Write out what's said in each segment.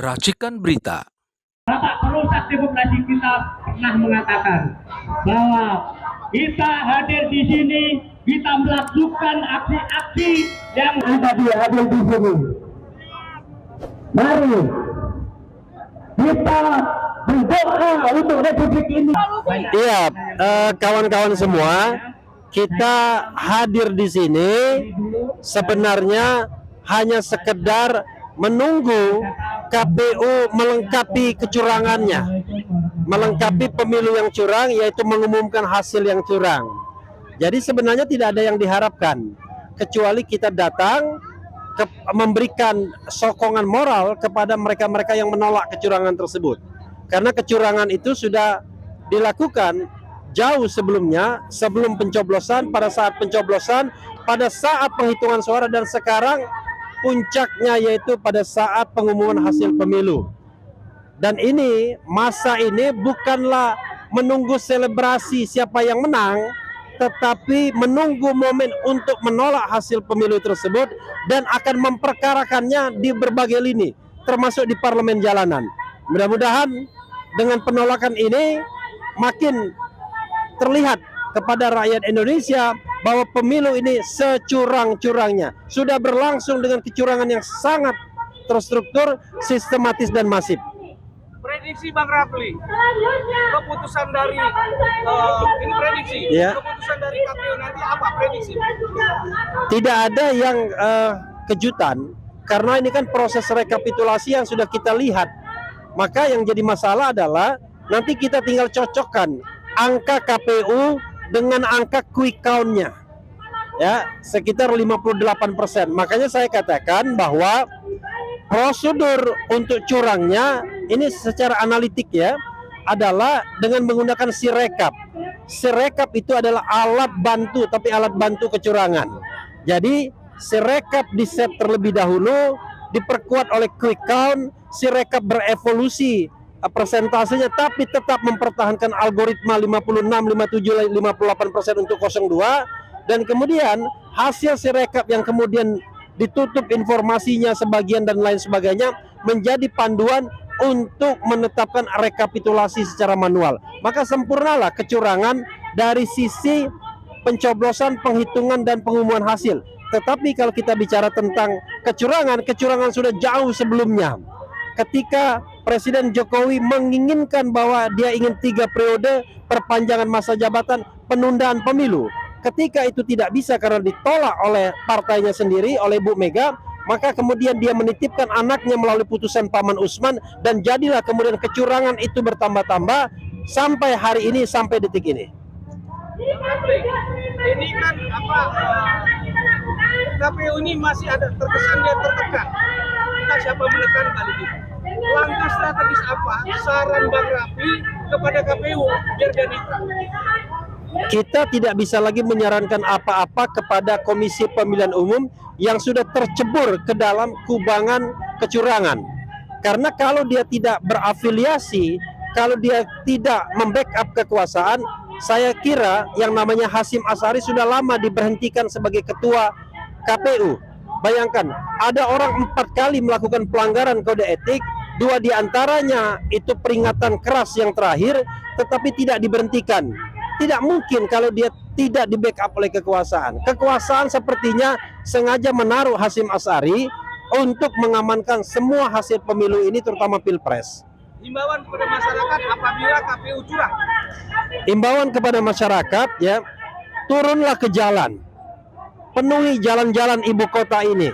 Racikan berita. Bapak perusak demokrasi kita pernah mengatakan bahwa kita hadir di sini, kita melakukan aksi-aksi yang ada hadir di sini. Mari kita berdoa untuk Republik ini. Iya, kawan-kawan semua, kita hadir di sini sebenarnya hanya sekedar menunggu KPU melengkapi kecurangannya, melengkapi pemilu yang curang, yaitu mengumumkan hasil yang curang. Jadi sebenarnya tidak ada yang diharapkan, kecuali kita datang memberikan sokongan moral kepada mereka-mereka yang menolak kecurangan tersebut. Karena kecurangan itu sudah dilakukan jauh sebelumnya, sebelum pencoblosan, pada saat pencoblosan, pada saat penghitungan suara, dan sekarang puncaknya yaitu pada saat pengumuman hasil pemilu. Dan ini, masa ini bukanlah menunggu selebrasi siapa yang menang, tetapi menunggu momen untuk menolak hasil pemilu tersebut dan akan memperkarakannya di berbagai lini, termasuk di parlemen jalanan. Mudah-mudahan dengan penolakan ini makin terlihat kepada rakyat Indonesia bahwa pemilu ini securang-curangnya sudah berlangsung dengan kecurangan yang sangat terstruktur, sistematis dan masif. Prediksi Bang Rafli, keputusan dari ini prediksi, ya. Keputusan dari KPU nanti apa prediksi? Tidak ada yang kejutan, karena ini kan proses rekapitulasi yang sudah kita lihat. Maka yang jadi masalah adalah nanti kita tinggal cocokkan angka KPU dengan angka quick count-nya, ya, sekitar 58%. Makanya saya katakan bahwa prosedur untuk curangnya ini secara analitik ya adalah dengan menggunakan Sirekap. Sirekap itu adalah alat bantu, tapi alat bantu kecurangan. Jadi Sirekap di set terlebih dahulu, diperkuat oleh quick count. Sirekap berevolusi persentasenya, tapi tetap mempertahankan algoritma 56, 57, 58% untuk 02, dan kemudian hasil Sirekap yang kemudian ditutup informasinya sebagian dan lain sebagainya menjadi panduan untuk menetapkan rekapitulasi secara manual. Maka sempurnalah kecurangan dari sisi pencoblosan, penghitungan dan pengumuman hasil. Tetapi kalau kita bicara tentang kecurangan sudah jauh sebelumnya. Ketika Presiden Jokowi menginginkan bahwa dia ingin 3 periode, perpanjangan masa jabatan, penundaan pemilu. Ketika itu tidak bisa karena ditolak oleh partainya sendiri, oleh Bu Mega, maka kemudian dia menitipkan anaknya melalui putusan Paman Usman, dan jadilah kemudian kecurangan itu bertambah-tambah sampai hari ini, sampai detik ini. Ini kan KPU ini masih ada terkesan dia tertekan. Entah siapa menekan kali ini. Langkah strategis apa saran Bang Rafli kepada KPU biar dia netral? Kita tidak bisa lagi menyarankan apa-apa kepada Komisi Pemilihan Umum yang sudah tercebur ke dalam kubangan kecurangan. Karena kalau dia tidak berafiliasi, kalau dia tidak membackup kekuasaan, saya kira yang namanya Hasyim Asy'ari sudah lama diberhentikan sebagai ketua KPU. Bayangkan, ada orang 4 kali melakukan pelanggaran kode etik, 2 diantaranya itu peringatan keras yang terakhir, tetapi tidak diberhentikan. Tidak mungkin kalau dia tidak di backup oleh kekuasaan. Kekuasaan sepertinya sengaja menaruh Hasyim Asy'ari untuk mengamankan semua hasil pemilu ini, terutama Pilpres. Himbauan kepada masyarakat apabila KPU curang. Himbauan kepada masyarakat, ya, turunlah ke jalan. Penuhi jalan-jalan ibu kota ini.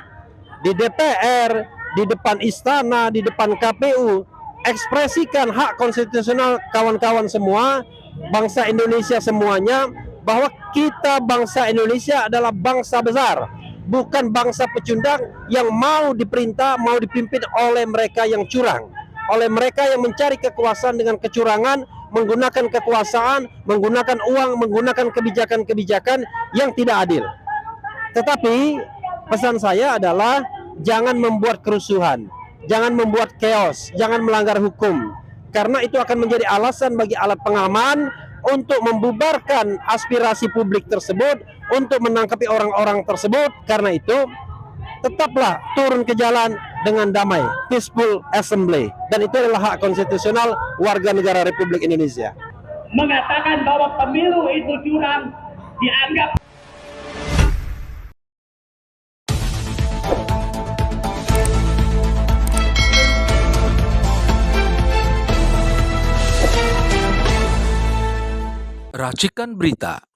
Di DPR, di depan istana, di depan KPU, ekspresikan hak konstitusional kawan-kawan semua, bangsa Indonesia semuanya, bahwa kita bangsa Indonesia adalah bangsa besar, bukan bangsa pecundang yang mau diperintah, mau dipimpin oleh mereka yang curang, oleh mereka yang mencari kekuasaan dengan kecurangan, menggunakan kekuasaan, menggunakan uang, menggunakan kebijakan-kebijakan yang tidak adil. Tetapi pesan saya adalah jangan membuat kerusuhan, jangan membuat chaos, jangan melanggar hukum, karena itu akan menjadi alasan bagi alat pengaman untuk membubarkan aspirasi publik tersebut, untuk menangkapi orang-orang tersebut. Karena itu tetaplah turun ke jalan, dengan damai, peaceful assembly, dan itu adalah hak konstitusional warga negara Republik Indonesia. Mengatakan bahwa pemilu itu curang dianggap Racikan Berita